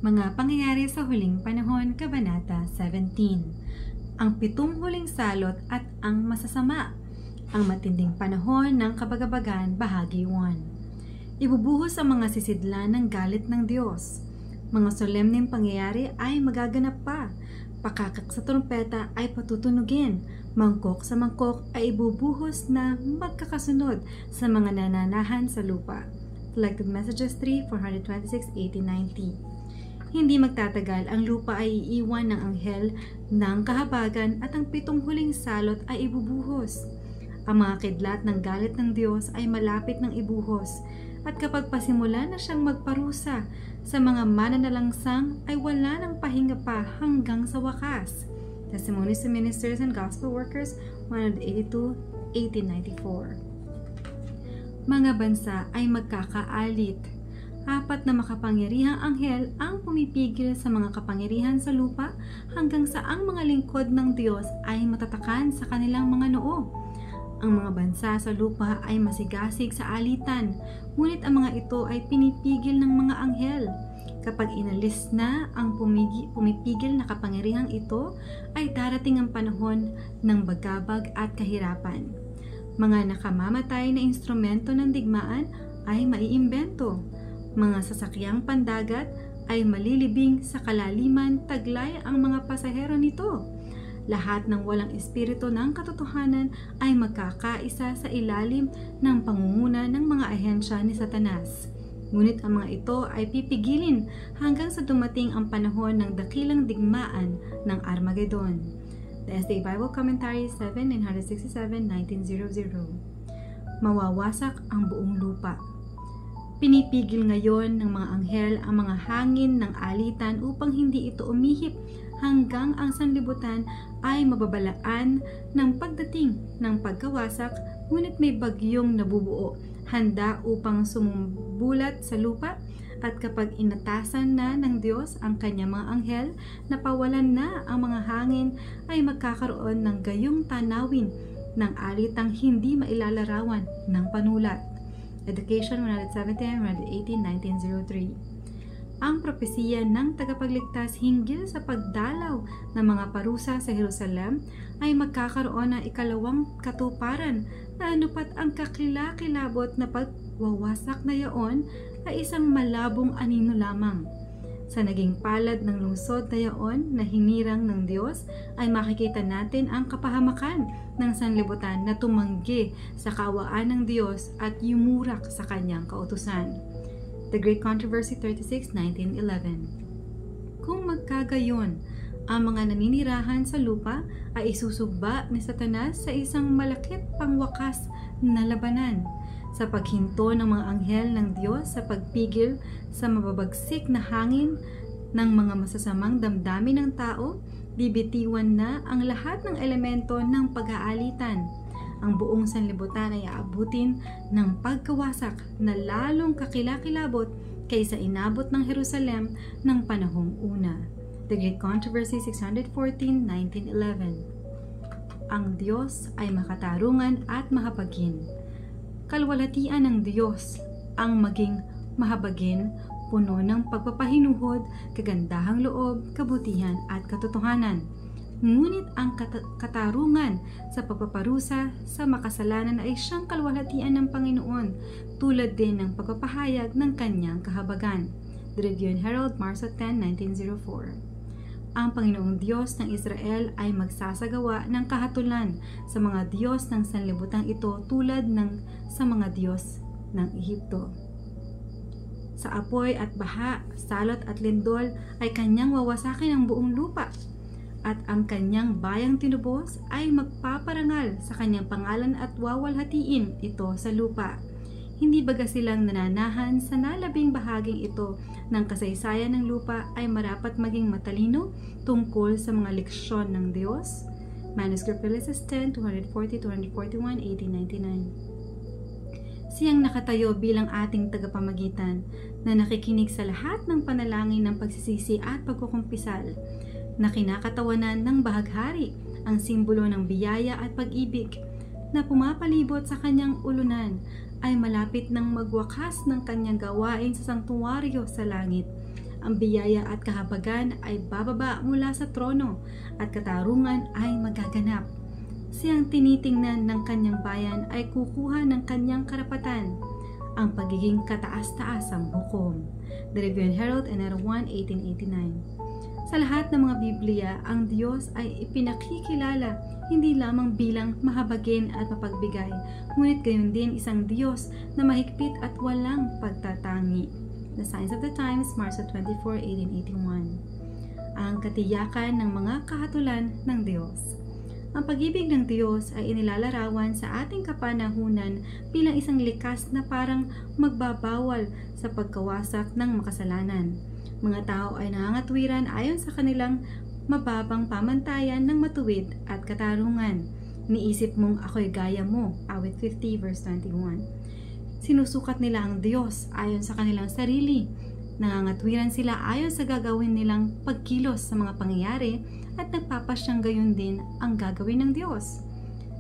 Mga pangyayari sa huling panahon, Kabanata 17. Ang 7 huling salot at ang masasama. Ang matinding panahon ng kabagabagan, bahagi 1. Ibubuhos ang mga sisidlan ng galit ng Diyos. Mga solemneng pangyayari ay magaganap pa. Pakakak sa trompeta ay patutunugin. Mangkok sa mangkok ay ibubuhos na magkakasunod sa mga nananahan sa lupa. Collected Messages 3, 426, 1890. Hindi magtatagal, ang lupa ay iiwan ng anghel ng kahabagan at ang 7 huling salot ay ibubuhos. Ang mga kidlat ng galit ng Diyos ay malapit ng ibuhos, at kapag pasimula na siyang magparusa sa mga mananalangsang ay wala ng pahinga pa hanggang sa wakas. Testimonies to Ministers and Gospel Workers, 182, 1894. Mga bansa ay magkakaalit. 4 na makapangyarihang anghel ang pumipigil sa mga kapangyarihan sa lupa hanggang sa ang mga lingkod ng Diyos ay matatakan sa kanilang mga noo. Ang mga bansa sa lupa ay masigasig sa alitan, ngunit ang mga ito ay pinipigil ng mga anghel. Kapag inalis na ang pumipigil na kapangyarihang ito, ay darating ang panahon ng bagabag at kahirapan. Mga nakamamatay na instrumento ng digmaan ay maiimbento. Mga sasakyang pandagat ay malilibing sa kalaliman, taglay ang mga pasahero nito. Lahat ng walang espiritu ng katotohanan ay magkakaisa sa ilalim ng pangunguna ng mga ahensya ni Satanas. Ngunit ang mga ito ay pipigilin hanggang sa dumating ang panahon ng dakilang digmaan ng Armageddon. The SDA Bible Commentary 7, 967, 1900. Mawawasak ang buong lupa. Pinipigil ngayon ng mga anghel ang mga hangin ng alitan upang hindi ito umihip hanggang ang sanlibutan ay mababalaan ng pagdating ng pagkawasak, ngunit may bagyong nabubuo, handa upang sumumbulat sa lupa. At kapag inatasan na ng Diyos ang kanyang mga anghel na pawalan na ang mga hangin, ay magkakaroon ng gayong tanawin ng alitang hindi mailalarawan ng panulat. Education 117, 118, 1903. Ang propesiya ng tagapagligtas hinggil sa pagdalaw ng mga parusa sa Jerusalem ay magkakaroon ng ikalawang katuparan na anupat ang kakilakilabot na pagwawasak na yaon ay isang malabong anino lamang. Sa naging palad ng lungsod na yaon na hinirang ng Diyos ay makikita natin ang kapahamakan ng sanlibutan na tumanggi sa kaawaan ng Diyos at yumurak sa kanyang kautusan. The Great Controversy 36, 1911. Kung magkagayon, ang mga naninirahan sa lupa ay isusugba ni Satanas sa isang malakit pangwakas na labanan. Sa paghinto ng mga anghel ng Diyos sa pagpigil sa mababagsik na hangin ng mga masasamang damdamin ng tao, bibitiwan na ang lahat ng elemento ng pag-aalitan. Ang buong sanlibutan ay aabutin ng pagkawasak na lalong kakilakilabot kaysa inabot ng Jerusalem ng panahong una. The Great Controversy 614, 1911. Ang Diyos ay makatarungan at mahabagin. Kalwalhatian ng Diyos ang maging mahabagin, puno ng pagpapahinuhod, kagandahang loob, kabutihan at katotohanan. Ngunit ang katarungan sa pagpaparusa sa makasalanan ay siyang kalwalhatian ng Panginoon, tulad din ng pagpapahayag ng kanyang kahabagan. The Review and Herald, Marso 10, 1904. Ang Panginoong Diyos ng Israel ay magsasagawa ng kahatulan sa mga Diyos ng sanlibutang ito tulad ng sa mga Diyos ng Ehipto. Sa apoy at baha, salot at lindol ay kanyang wawasakin ang buong lupa, at ang kanyang bayang tinubos ay magpaparangal sa kanyang pangalan at wawalhatiin ito sa lupa. Hindi baga silang nananahan sa nalabing bahaging ito ng kasaysayan ng lupa ay marapat maging matalino tungkol sa mga leksyon ng Diyos? Manuscript Releases 10, 240, 241, 1899. Siyang nakatayo bilang ating tagapamagitan na nakikinig sa lahat ng panalangin ng pagsisisi at pagkukumpisal, na kinakatawanan ng bahaghari, ang simbolo ng biyaya at pag-ibig, na pumapalibot sa kanyang ulunan, ay malapit ng magwakas ng kanyang gawain sa sangtuwaryo sa langit. Ang biyaya at kahabagan ay bababa mula sa trono at katarungan ay magaganap. Siyang tinitingnan ng kanyang bayan ay kukuha ng kanyang karapatan, ang pagiging kataas-taasang hukom. The Review and Herald, Enero 1, 1889. Sa lahat ng mga Biblia, ang Diyos ay ipinakikilala hindi lamang bilang mahabagin at mapagbigay, ngunit gayon din isang Diyos na mahigpit at walang pagtatangi. The Signs of the Times, March 24, 1881. Ang katiyakan ng mga kahatulan ng Diyos. Ang pag-ibig ng Diyos ay inilalarawan sa ating kapanahunan bilang isang likas na parang magbabawal sa pagkawasak ng makasalanan. Mga tao ay nangangatwiran ayon sa kanilang mababang pamantayan ng matuwid at katarungan. Niisip mong ako'y gaya mo, awit 50 verse 21. Sinusukat nila ang Diyos ayon sa kanilang sarili. Nangangatwiran sila ayon sa gagawin nilang pagkilos sa mga pangyayari at nagpapasyang gayon din ang gagawin ng Diyos.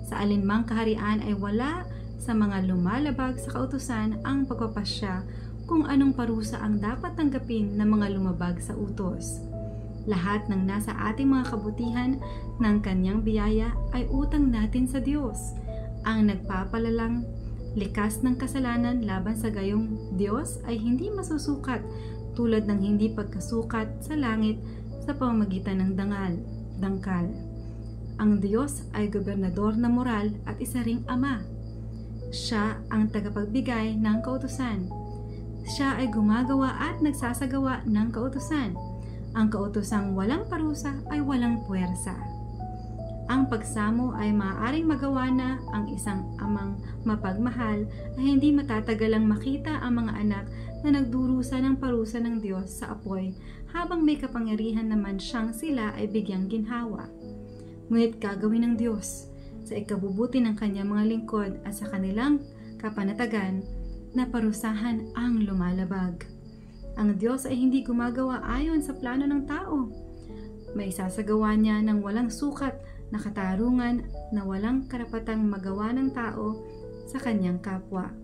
Sa alinmang kaharian ay wala sa mga lumalabag sa kautusan ang pagpapasya kung anong parusa ang dapat tanggapin ng mga lumabag sa utos. Lahat ng nasa ating mga kabutihan ng kanyang biyaya ay utang natin sa Diyos. Ang nagpapalalang likas ng kasalanan laban sa gayong Diyos ay hindi masusukat tulad ng hindi pagkasukat sa langit sa pamamagitan ng dangkal. Ang Diyos ay gobernador na moral at isa ring Ama. Siya ang tagapagbigay ng kautusan. Siya ay gumagawa at nagsasagawa ng kautusan. Ang kautusang walang parusa ay walang puwersa. Ang pagsamo ay maaaring magawa na ang isang amang mapagmahal ay hindi matatagalang makita ang mga anak na nagdurusa ng parusa ng Diyos sa apoy habang may kapangyarihan naman siyang sila ay bigyang ginhawa. Ngunit gagawin ng Diyos sa ikabubuti ng kanyang mga lingkod at sa kanilang kapanatagan na parusahan ang lumalabag. Ang Diyos ay hindi gumagawa ayon sa plano ng tao. May sasagawa niya ng walang sukat na katarungan na walang karapatang magawa ng tao sa kanyang kapwa.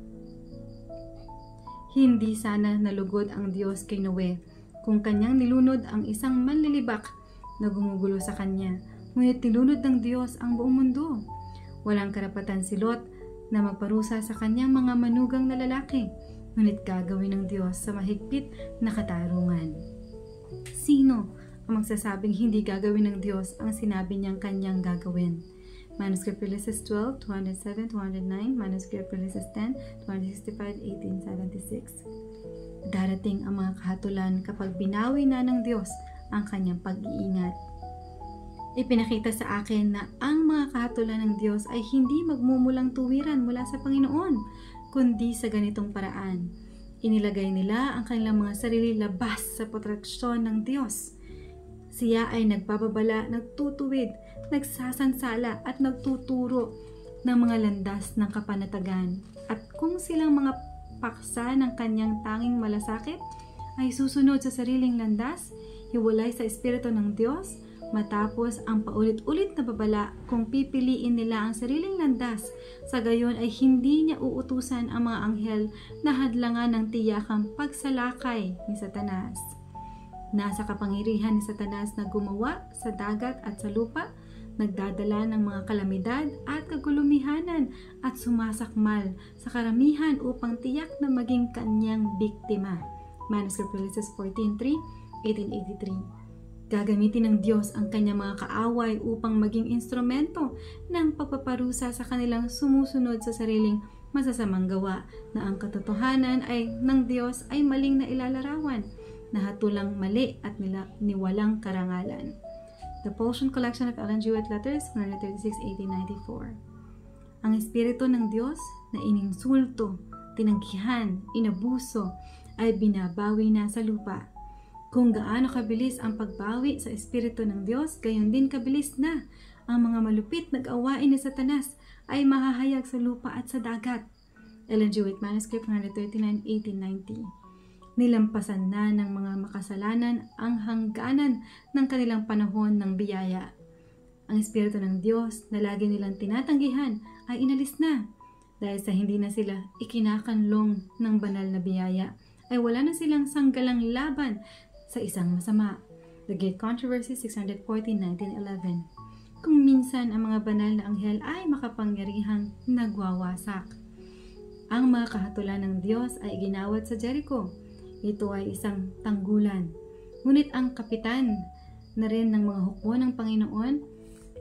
Hindi sana nalugod ang Diyos kay Noe kung kanyang nilunod ang isang manlilibak na gumugulo sa kanya, ngunit nilunod ng Diyos ang buong mundo. Walang karapatan si Lot na magparusa sa kanyang mga manugang na lalaki, ngunit gagawin ng Diyos sa mahigpit na katarungan. Sino ang magsasabing hindi gagawin ng Diyos ang sinabi niyang kanyang gagawin? Manuscript Ulysses 12, 207, 209, Manuscript Ulysses 10, 265, 1876. Darating ang mga kahatulan kapag binawi na ng Diyos ang kanyang pag-iingat. Ipinakita sa akin na ang mga kahatulan ng Diyos ay hindi magmumulang tuwiran mula sa Panginoon, kundi sa ganitong paraan. Inilagay nila ang kanilang mga sarili labas sa proteksyon ng Diyos. Siya ay nagbababala, nagtutuwid, nagsasansala at nagtuturo ng mga landas ng kapanatagan. At kung silang mga paksa ng kanyang tanging malasakit ay susunod sa sariling landas, hiwalay sa Espiritu ng Diyos, matapos ang paulit-ulit na babala kung pipiliin nila ang sariling landas, sa gayon ay hindi niya uutusan ang mga anghel na hadlangan ng tiyakang pagsalakay ni Satanas. Nasa kapangyarihan ni Satanas na gumawa sa dagat at sa lupa, nagdadala ng mga kalamidad at kagulumihanan at sumasakmal sa karamihan upang tiyak na maging kanyang biktima. Manuscript Ulysses 14:3, 1883. Gagamitin ng Diyos ang kanyang mga kaaway upang maging instrumento ng pagpaparusa sa kanilang sumusunod sa sariling masasamang gawa na ang katotohanan ay ng Diyos ay maling na ilalarawan, na hatulang mali at niwalang karangalan. The Potion Collection of Ellen G. White Letters, 136, 1894. Ang Espiritu ng Diyos na ininsulto, tinanggihan, inabuso, ay binabawi na sa lupa. Kung gaano kabilis ang pagbawi sa Espiritu ng Diyos, gayon din kabilis na ang mga malupit na gawain ni Satanas ay mahahayag sa lupa at sa dagat. Ellen G. White Manuscript 139, 1890. Nilampasan na ng mga makasalanan ang hangganan ng kanilang panahon ng biyaya. Ang Espiritu ng Diyos na lagi nilang tinatanggihan ay inalis na. Dahil sa hindi na sila ikinakanlong ng banal na biyaya, ay wala na silang sanggalang laban sa isang masama. The Great Controversy, 640, 1911. Kung minsan ang mga banal na anghel ay makapangyarihang nagwawasak. Ang mga kahatulan ng Diyos ay ginawat sa Jericho. Ito ay isang tanggulan. Ngunit ang kapitan na rin ng mga hukbo ng Panginoon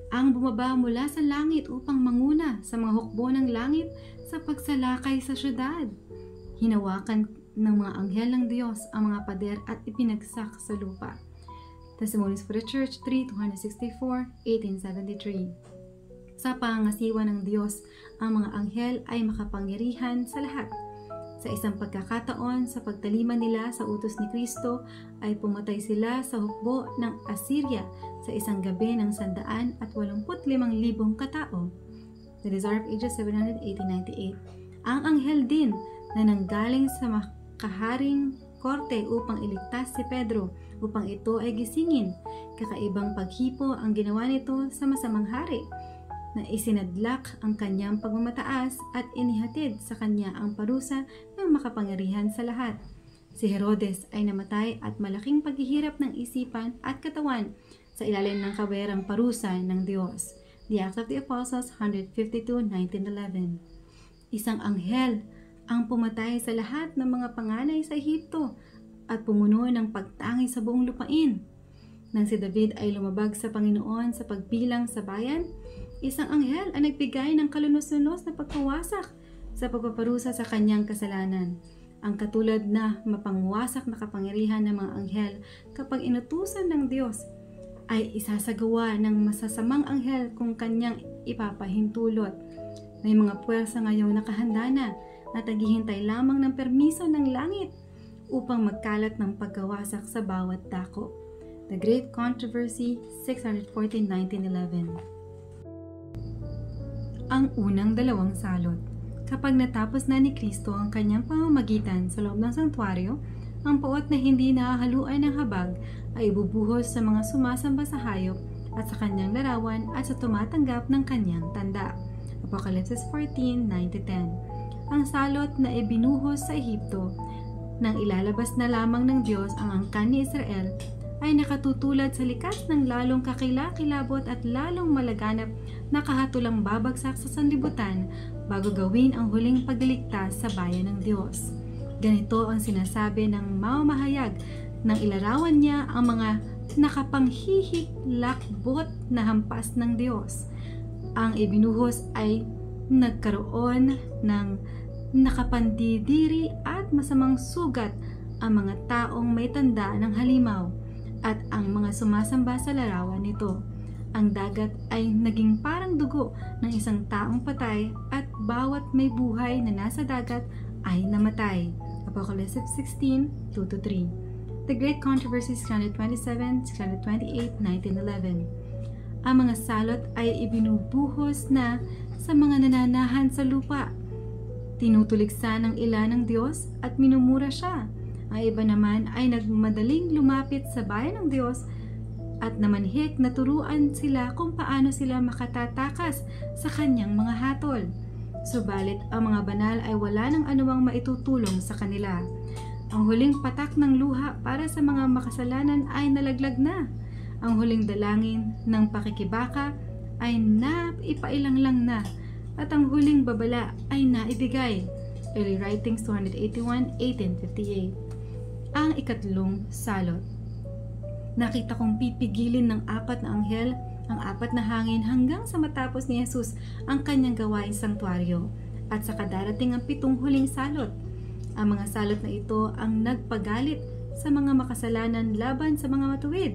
ang bumaba mula sa langit upang manguna sa mga hukbo ng langit sa pagsalakay sa syudad. Hinawakan ng mga anghel ng Diyos ang mga pader at ipinagsak sa lupa. Testimonies for the Church 3-264, 1873. Sa pangangasiwa ng Diyos, ang mga anghel ay makapangyarihan sa lahat. Sa isang pagkakataon, sa pagtalima nila sa utos ni Kristo, ay pumatay sila sa hukbo ng Assyria sa isang gabi ng 185,000 katao. The Desire of Ages 780-98. Ang anghel din na nanggaling sa makaharing korte upang iligtas si Pedro upang ito ay gisingin. Kakaibang paghipo ang ginawa nito sa masamang hari na isinadlak ang kanyang pagmamataas at inihatid sa kanya ang parusa ng makapangyarihan sa lahat. Si Herodes ay namatay at malaking paghihirap ng isipan at katawan sa ilalim ng kawerang parusa ng Diyos. The Acts of the Apostles 152-1911. Isang anghel ang pumatay sa lahat ng mga panganay sa Ehipto at pumuno ng pagtangi sa buong lupain. Nang si David ay lumabag sa Panginoon sa pagbilang sa bayan, isang anghel ang nagbigay ng kalunos-lunos na pagkawasak sa pagpaparusa sa kanyang kasalanan. Ang katulad na mapangwasak na kapangyarihan ng mga anghel kapag inutusan ng Diyos ay isasagawa ng masasamang anghel kung kanyang ipapahintulot. May mga puwersa ngayong nakahanda na naghihintay lamang ng permiso ng langit upang magkalat ng pagkawasak sa bawat dako. The Great Controversy, 614, 1911. Ang unang dalawang salot. Kapag natapos na ni Kristo ang kanyang pamamagitan sa loob ng sanktuaryo, ang puot na hindi nahahaluan ng habag ay ibubuhos sa mga sumasamba sa hayop at sa kanyang larawan at sa tumatanggap ng kanyang tanda. Apocalypse 14, 9-10. Ang salot na ibinuhos sa Ehipto nang ilalabas na lamang ng Diyos ang angkan ni Israel ay nakatutulad sa likas ng lalong kakilakilabot at lalong malaganap na kahatulang babagsak sa sanlibutan bago gawin ang huling pagliligtas sa bayan ng Diyos. Ganito ang sinasabi ng mamamahayag nang ilarawan niya ang mga nakapanghihik-lakbot na hampas ng Diyos. Ang ibinuhos ay nagkaroon ng nakapandidiri at masamang sugat ang mga taong may tanda ng halimaw at ang mga sumasamba sa larawan nito. Ang dagat ay naging parang dugo ng isang taong patay at bawat may buhay na nasa dagat ay namatay. Apocalypse 16, 2-3. The Great Controversy 627, 628, 1911. Ang mga salot ay ibinubuhos na sa mga nananahan sa lupa. Tinutuligsa ng ilan ng Diyos at minumura siya. Ang iba naman ay nagmadaling lumapit sa bayan ng Diyos at namanhik na turuan sila kung paano sila makatatakas sa kanyang mga hatol. Subalit ang mga banal ay wala ng anumang maitutulong sa kanila. Ang huling patak ng luha para sa mga makasalanan ay nalaglag na. Ang huling dalangin ng pakikibaka ay naipailang na at ang huling babala ay naibigay. Early Writings 281, 1858. Ang ikatlong salot. Nakita kong pipigilin ng 4 na anghel ang 4 na hangin hanggang sa matapos ni Jesus ang kanyang gawain sanktuaryo at sa kadarating ang 7 huling salot. Ang mga salot na ito ang nagpagalit sa mga makasalanan laban sa mga matuwid.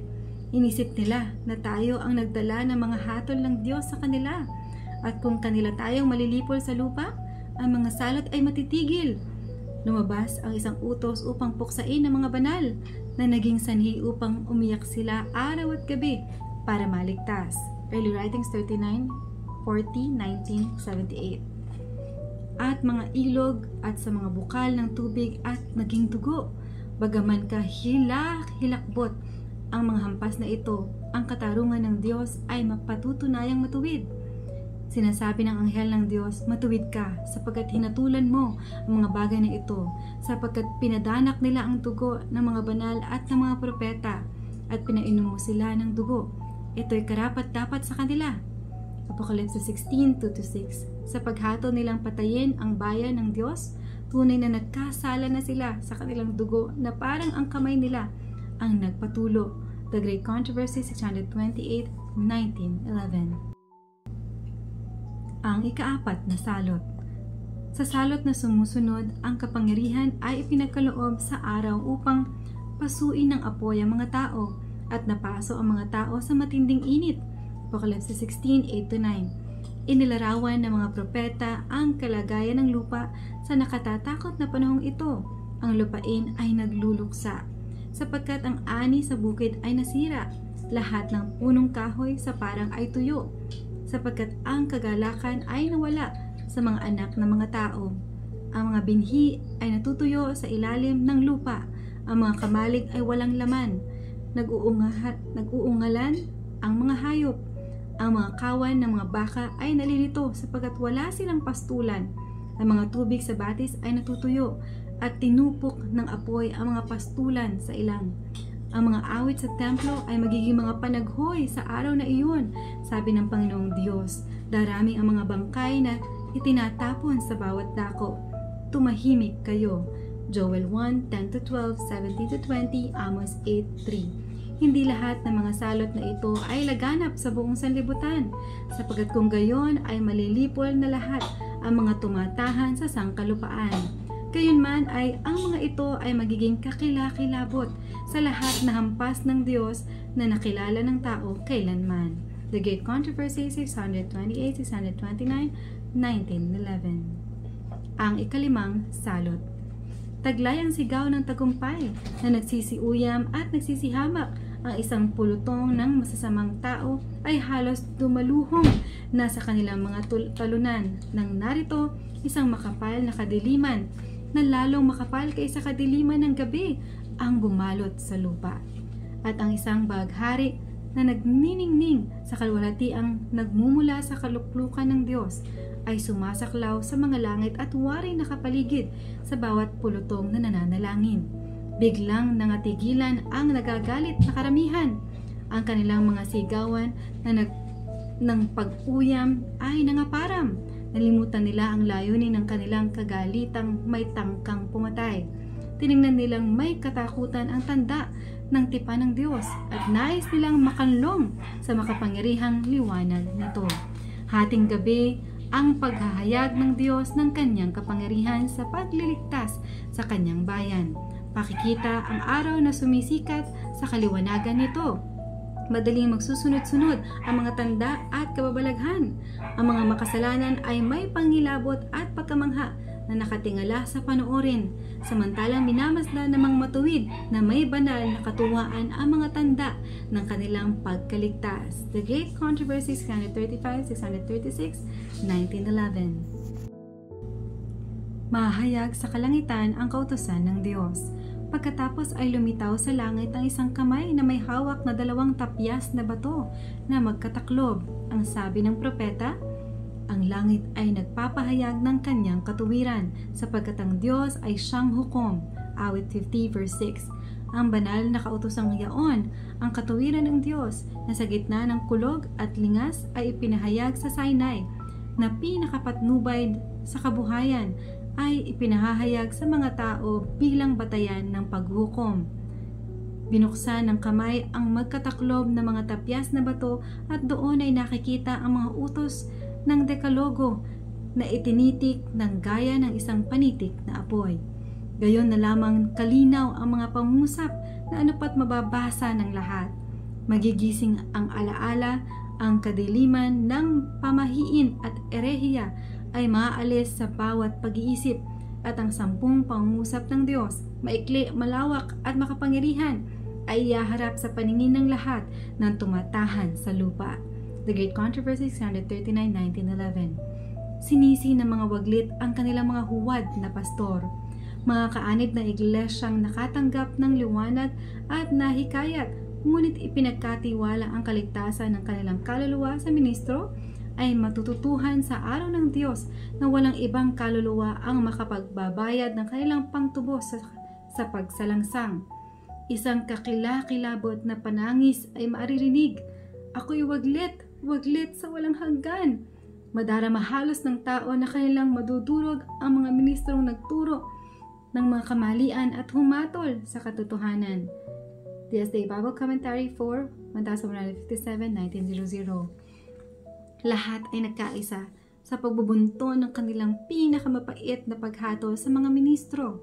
Inisip nila na tayo ang nagdala ng mga hatol ng Diyos sa kanila. At kung kanila tayong malilipol sa lupa, ang mga salot ay matitigil. Lumabas ang isang utos upang puksain ng mga banal na naging sanhi upang umiyak sila araw at gabi para maligtas. Early Writings 39, 40, 1978. At mga ilog at sa mga bukal ng tubig at naging dugo. Bagaman kahilak-hilakbot ang mga hampas na ito, ang katarungan ng Diyos ay mapatutunayang matuwid. Sinasabi ng anghel ng Diyos, matuwid ka sapagkat hinatulan mo ang mga bagay na ito, sapagkat pinadanak nila ang dugo ng mga banal at ng mga propeta at pinainom mo sila ng dugo. Ito'y karapat-dapat sa kanila. Apocalypse 16:2-6. Sa paghatol nilang patayin ang bayan ng Diyos, tunay na nagkasala na sila sa kanilang dugo na parang ang kamay nila ang nagpatulo. The Great Controversy 628, 1911. Ang ikaapat na salot. Sa salot na sumusunod, ang kapangyarihan ay ipinagkaloob sa araw upang pasuin ng apoy ang mga tao at napaso ang mga tao sa matinding init. Apocalypse 16:8-9. Inilarawan ng mga propeta ang kalagayan ng lupa sa nakatatakot na panahong ito. Ang lupain ay nagluluksa, sapagkat ang ani sa bukid ay nasira. Lahat ng punong kahoy sa parang ay tuyo, sapagkat ang kagalakan ay nawala sa mga anak ng mga tao. Ang mga binhi ay natutuyo sa ilalim ng lupa. Ang mga kamalig ay walang laman. Nag-uungalan ang mga hayop. Ang mga kawan ng mga baka ay nalilito sapagkat wala silang pastulan. Ang mga tubig sa batis ay natutuyo at tinupok ng apoy ang mga pastulan sa ilang. Ang mga awit sa templo ay magiging mga panaghoy sa araw na iyon, sabi ng Panginoong Diyos. Daraming ang mga bangkay na itinatapon sa bawat dako. Tumahimik kayo. Joel 1:10-12, 17-20, Amos 8:3. Hindi lahat ng mga salot na ito ay laganap sa buong sanlibutan, sapagkat kung gayon ay malilipol na lahat ang mga tumatahan sa sangkalupaan. Gayunman ay ang mga ito ay magiging kakilakilabot sa lahat na hampas ng Diyos na nakilala ng tao kailanman. The Great Controversy 628, 629, 1911. Ang ikalimang salot. Taglay ang sigaw ng tagumpay na nagsisiuyam at nagsisihamak. Ang isang pulutong ng masasamang tao ay halos dumaluhong na sa kanilang mga talunan. Nang narito, isang makapal na kadiliman na lalong makapal kaysa kadiliman ng gabi ang bumalot sa lupa. At ang isang baghari na nagniningning sa kalwalhatiang nagmumula sa kaluklukan ng Diyos ay sumasaklaw sa mga langit at waring nakapaligid sa bawat pulutong na nananalangin. Biglang nangatigilan ang nagagalit na karamihan. Ang kanilang mga sigawan na ng pag-uyam ay nangaparam. Nalimutan nila ang layunin ng kanilang kagalitang may tangkang pumatay. Tiningnan nilang may katakutan ang tanda ng tipan ng Diyos at nais nilang makanlong sa makapangyarihang liwanag nito. Hating gabi ang paghahayag ng Diyos ng kanyang kapangyarihan sa pagliligtas sa kanyang bayan. Pakikita ang araw na sumisikat sa kaliwanagan nito. Madaling magsusunod-sunod ang mga tanda at kababalaghan. Ang mga makasalanan ay may pangilabot at pagkamangha na nakatingala sa panoorin, samantalang minamasdan namang matuwid na may banal na katuwaan ang mga tanda ng kanilang pagkaligtas. The Great Controversy 635, 636, 1911. Mahayag sa kalangitan ang kautusan ng Diyos. Pagkatapos ay lumitaw sa langit ang isang kamay na may hawak na 2 tapyas na bato na magkataklob. Ang sabi ng propeta, ang langit ay nagpapahayag ng kanyang katuwiran, sapagkat ang Diyos ay siyang hukom. Awit 50 verse 6. Ang banal na kautosang yaon, ang katuwiran ng Diyos na sa gitna ng kulog at lingas ay ipinahayag sa Sinai, na pinakapatnubay sa kabuhayan ay ipinahahayag sa mga tao bilang batayan ng paghukom. Binuksan ng kamay ang magkataklob na mga tapyas na bato at doon ay nakikita ang mga utos ng dekalogo na itinitik ng gaya ng isang panitik na apoy. Gayon na lamang kalinaw ang mga pangungusap na anupat mababasa ng lahat. Magigising ang alaala, ang kadiliman ng pamahiin at erehiya ay maaalis sa bawat pag-iisip at ang 10 pangungusap ng Diyos, maikli, malawak at makapangyarihan, ay ihaharap sa paningin ng lahat ng tumatahan sa lupa. The Great Controversy 639, 1911. Sinisi ng mga waglit ang kanilang mga huwad na pastor. Mga kaanib na iglesyang nakatanggap ng liwanag at nahikayat, ngunit ipinagkatiwala ang kaligtasan ng kanilang kaluluwa sa ministro ay matututuhan sa araw ng Diyos na walang ibang kaluluwa ang makapagbabayad ng kanilang pangtubos sa pagsalangsang. Isang kakilakilabot na panangis ay maririnig. Ako'y waglit, waglit sa walang hanggan. Madarama halos ng tao na kanilang madudurog ang mga ministrong nagturo ng mga kamalian at humatol sa katotohanan. DSA Bible Commentary 4, 1157, 1900. Lahat ay nagkaisa sa pagbubunto ng kanilang pinakamapait na paghatol sa mga ministro.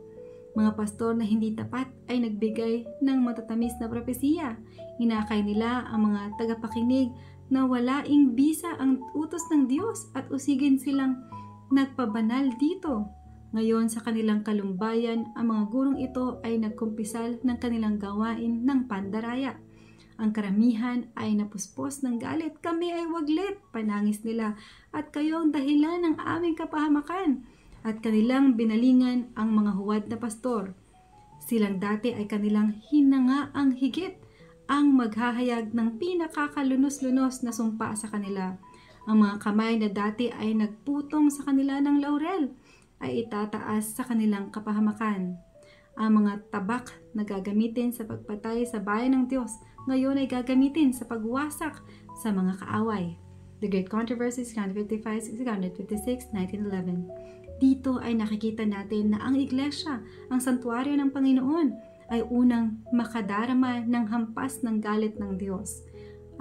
Mga pastor na hindi tapat ay nagbigay ng matatamis na propesiya. Hinakay nila ang mga tagapakinig na walaing bisa ang utos ng Diyos at usigin silang nagpabanal dito. Ngayon sa kanilang kalumbayan, ang mga gurong ito ay nagkumpisal ng kanilang gawain ng pandaraya. Ang karamihan ay napuspos ng galit. Kami ay waglit, panangis nila, at kayo ang dahilan ng aming kapahamakan. At kanilang binalingan ang mga huwad na pastor. Silang dati ay kanilang hinangaang higit ang maghahayag ng pinakakalunos-lunos na sumpa sa kanila. Ang mga kamay na dati ay nagputong sa kanila ng laurel ay itataas sa kanilang kapahamakan. Ang mga tabak na gagamitin sa pagpatay sa bayan ng Diyos ngayon ay gagamitin sa pagwasak sa mga kaaway. The Great Controversy, 655, 656, 1911. Dito ay nakikita natin na ang iglesia, ang santuaryo ng Panginoon, ay unang makadarama ng hampas ng galit ng Diyos.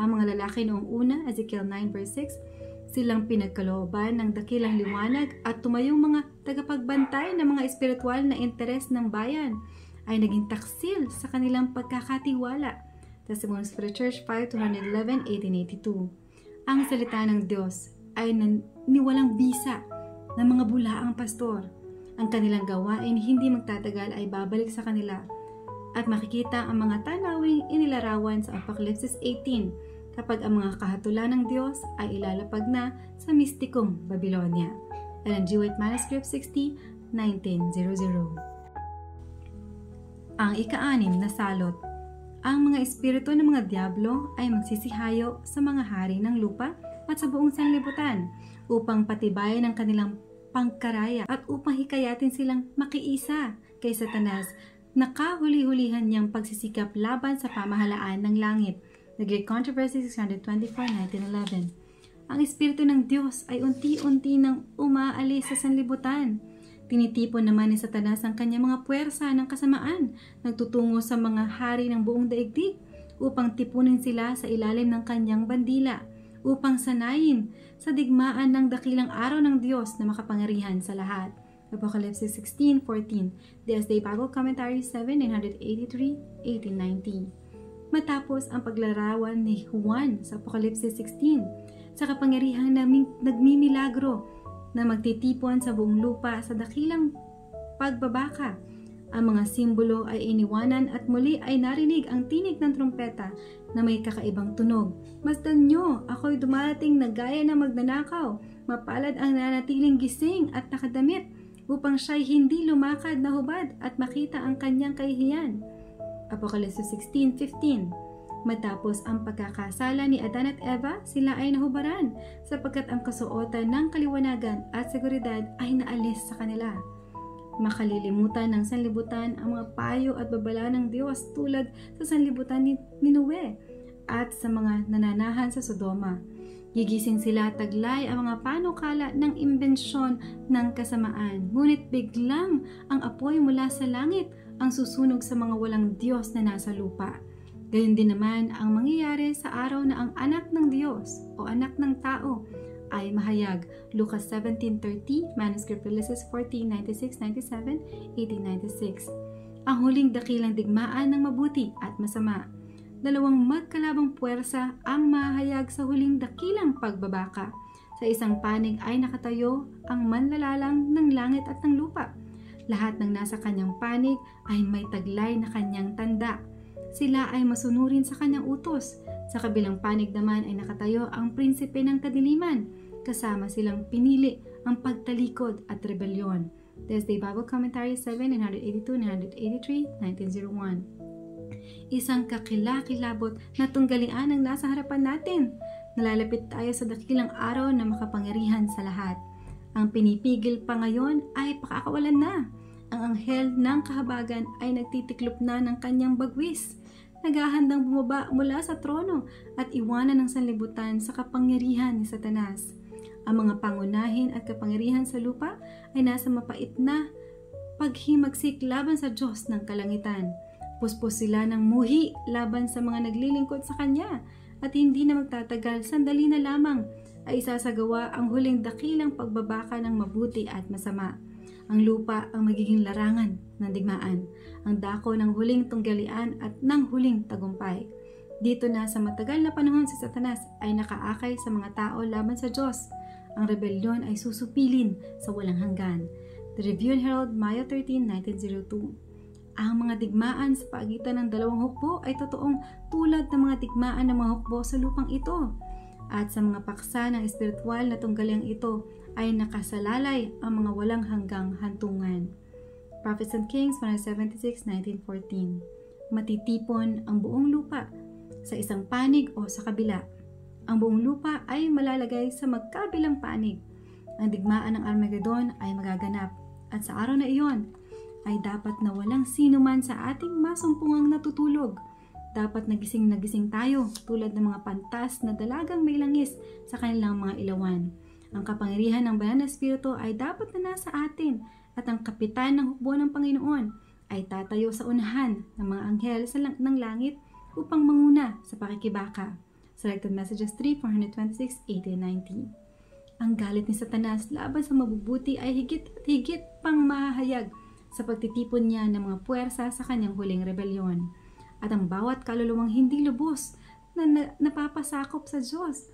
Ang mga lalaki noong una, Ezekiel 9 verse 6, silang pinagkalooban ng dakilang liwanag at tumayong mga tagapagbantay ng mga espiritual na interes ng bayan ay naging taksil sa kanilang pagkakatiwala. Testimonies for the Church 5, 211, 1882. Ang salita ng Diyos ay niwalang bisa ng mga bulaang pastor. Ang kanilang gawain hindi magtatagal ay babalik sa kanila at makikita ang mga tanawing inilarawan sa Apocalypse 18 kapag ang mga kahatulan ng Diyos ay ilalapag na sa mistikong Babylonia. Ellen G. White Manuscript 60, 1900. Ang ika-6 na salot. Ang mga espiritu ng mga diablo ay magsisihayo sa mga hari ng lupa at sa buong sanlibutan upang patibayan ang kanilang pangkaraya at upang hikayatin silang makiisa kay Satanas na kahuli-hulihan niyang pagsisikap laban sa pamahalaan ng langit. The Great Controversy, 624, 1911. Ang Espiritu ng Diyos ay unti-unti nang umaalis sa sanlibutan. Tinitipon naman ni Satanas ang kanyang mga puwersa ng kasamaan, nagtutungo sa mga hari ng buong daigdig upang tipunin sila sa ilalim ng kanyang bandila, upang sanayin sa digmaan ng dakilang araw ng Diyos na makapangyarihan sa lahat. Apocalypse 16:14, DSA Bible Commentary 7, 983, 1890. Matapos ang paglarawan ni Juan sa Apocalypse 16 sa kapangyarihang nagmimilagro na magtitipon sa buong lupa sa dakilang pagbabaka, ang mga simbolo ay iniwanan at muli ay narinig ang tinig ng trumpeta na may kakaibang tunog. Masdan nyo, ako'y dumarating na gaya na magnanakaw. Mapalad ang nanatiling gising at nakadamit upang siya'y hindi lumakad na hubad at makita ang kanyang kahihiyan. Apocalypse 16:15. Matapos ang pagkakasala ni Adan at Eva, sila ay nahubaran sapagkat ang kasuotan ng kaliwanagan at seguridad ay naalis sa kanila. Makalilimutan ng sanlibutan ang mga payo at babala ng Diyos tulad sa sanlibutan ni Noe at sa mga nananahan sa Sodoma. Gigising sila taglay ang mga panukala ng imbensyon ng kasamaan. Ngunit biglang ang apoy mula sa langit ang susunog sa mga walang Diyos na nasa lupa. Gayon din naman ang mangyayari sa araw na ang anak ng Diyos o anak ng tao ay mahayag. Lucas 17:30, Manuscript Releases 1496-97, 1896. Ang huling dakilang digmaan ng mabuti at masama. Dalawang magkalabang puwersa ang mahayag sa huling dakilang pagbabaka. Sa isang panig ay nakatayo ang manlalalang ng langit at ng lupa. Lahat ng nasa kanyang panig ay may taglay na kanyang tanda. Sila ay masunurin sa kanyang utos. Sa kabilang panig naman ay nakatayo ang prinsipe ng kadiliman. Kasama silang pinili ang pagtalikod at rebelyon. Thursday Bible Commentary 7, 982, 983, 1901. Isang kakilakilabot na tunggalian ang nasa harapan natin. nalalapit tayo sa dakilang araw na makapangyarihan sa lahat. Ang pinipigil pa ngayon ay pakakawalan na. Ang anghel ng kahabagan ay nagtitiklop na ng kanyang bagwis. Naghahandang bumaba mula sa trono at iwanan ng sanlibutan sa kapangyarihan ni Satanas. Ang mga pangunahin at kapangyarihan sa lupa ay nasa mapait na paghimagsik laban sa Diyos ng kalangitan. Puspos sila ng muhi laban sa mga naglilingkod sa Kanya at hindi na magtatagal, sandali na lamang ay isasagawa ang huling dakilang pagbabaka ng mabuti at masama. Ang lupa ang magiging larangan ng digmaan, ang dako ng huling tunggalian at ng huling tagumpay. Dito na sa matagal na panahon si Satanas ay nakaakay sa mga tao laban sa Diyos. Ang rebelyon ay susupilin sa walang hanggan. The Review and Herald, Mayo 13, 1902. Ang mga digmaan sa pagitan ng dalawang hukbo ay totoong tulad ng mga digmaan ng mga hukbo sa lupang ito. At sa mga paksa ng espiritual na tunggaliang ito ay nakasalalay ang mga walang hanggang hantungan. Prophets and Kings 176, 1914. Matitipon ang buong lupa sa isang panig o sa kabila. Ang buong lupa ay malalagay sa magkabilang panig. Ang digmaan ng Armageddon ay magaganap at sa araw na iyon ay dapat na walang sino man sa ating masumpungang natutulog. Dapat nagising tayo tulad ng mga pantas na dalagang may langis sa kanilang mga ilawan. Ang kapangyarihan ng banal na espiritu ay dapat na nasa atin at ang kapitan ng hukbo ng Panginoon ay tatayo sa unahan ng mga anghel ng langit upang manguna sa pakikibaka. Selected Messages 3, 426, 1890. Ang galit ni Satanas laban sa mabubuti ay higit at higit pang mahahayag sa pagtitipon niya ng mga puwersa sa kanyang huling rebelyon. At ang bawat kaluluwang hindi lubos na napapasakop sa Diyos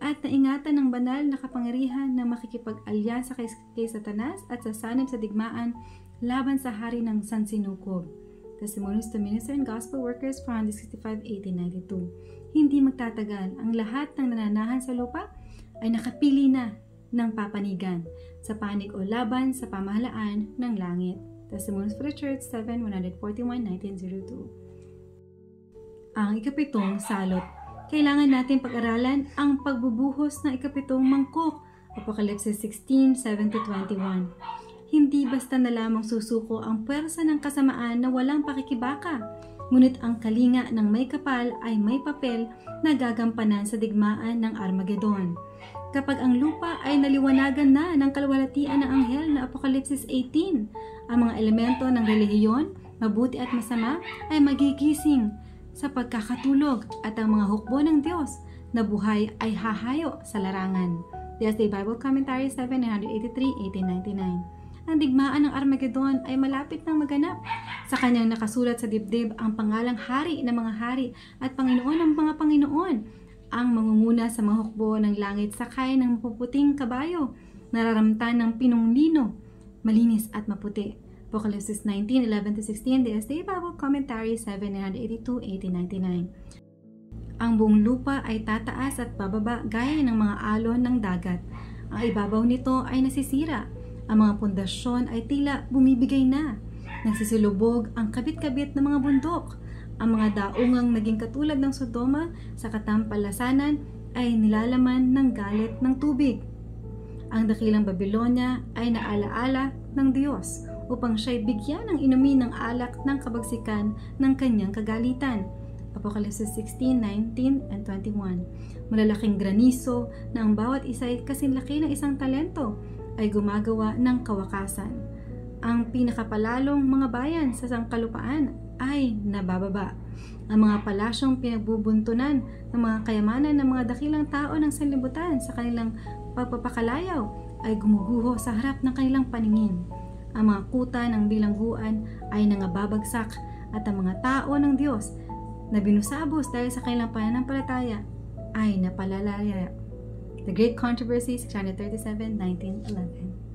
at naingatan ng banal na kapangyarihan na makikipag-alyansa kay Satanas at sasanib sa digmaan laban sa hari ng sansinukob. Testimonies to Minister and Gospel Workers 465, 1892. Hindi magtatagal, ang lahat ng nananahan sa lupa ay nakapili na ng papanigan sa panig o laban sa pamahalaan ng langit. Testimonies for the Church 7, 141, 1902. Ang ikapitong salot. Kailangan natin pag-aralan ang pagbubuhos ng ikapitong mangkok. Apocalypse 16, 7-21. Hindi basta na lamang susuko ang puwersa ng kasamaan na walang pakikibaka, ngunit ang kalinga ng may kapal ay may papel na gagampanan sa digmaan ng Armageddon. Kapag ang lupa ay naliwanagan na ng kalwalhatian ng anghel na Apocalypse 18, ang mga elemento ng relihiyon, mabuti at masama ay magigising sa pagkakatulog at ang mga hukbo ng Diyos na buhay ay hahayo sa larangan. DSA Bible Commentary 783, 1899. Ang digmaan ng Armageddon ay malapit nang maganap. Sa kanyang nakasulat sa dibdib ang pangalang Hari ng mga hari at Panginoon ng mga Panginoon, ang mangunguna sa mga hukbo ng langit sakay ng mapuputing kabayo, nararamtan ng pinong lino, malinis at maputi. Apocalypse 19, 11-16, DSA Bible Commentary 782, 1899. Ang buong lupa ay tataas at bababa gaya ng mga alon ng dagat. Ang ibabaw nito ay nasisira. Ang mga pundasyon ay tila bumibigay na. Nagsisilubog ang kabit-kabit ng mga bundok. Ang mga daungang naging katulad ng Sodoma sa katampalasanan ay nilalaman ng galit ng tubig. Ang dakilang Babylonia ay naalaala ng Diyos upang siya'y bigyan ng inumin ng alak ng kabagsikan ng kanyang kagalitan. Apocalypse 16, 19, and 21. Malalaking graniso na ang bawat isa ay kasinlaki ng isang talento ay gumagawa ng kawakasan. Ang pinakapalalong mga bayan sa sangkalupaan ay nabababa. Ang mga palasyong pinagbubuntunan ng mga kayamanan ng mga dakilang tao ng sanlibutan sa kanilang pagpapakalayaw ay gumuguho sa harap ng kanilang paningin. Ang mga kuta ng bilangguan ay nangababagsak at ang mga tao ng Diyos na binusabos dahil sa kanilang pananampalataya ay napalalaya. The Great Controversy, 637, 1911.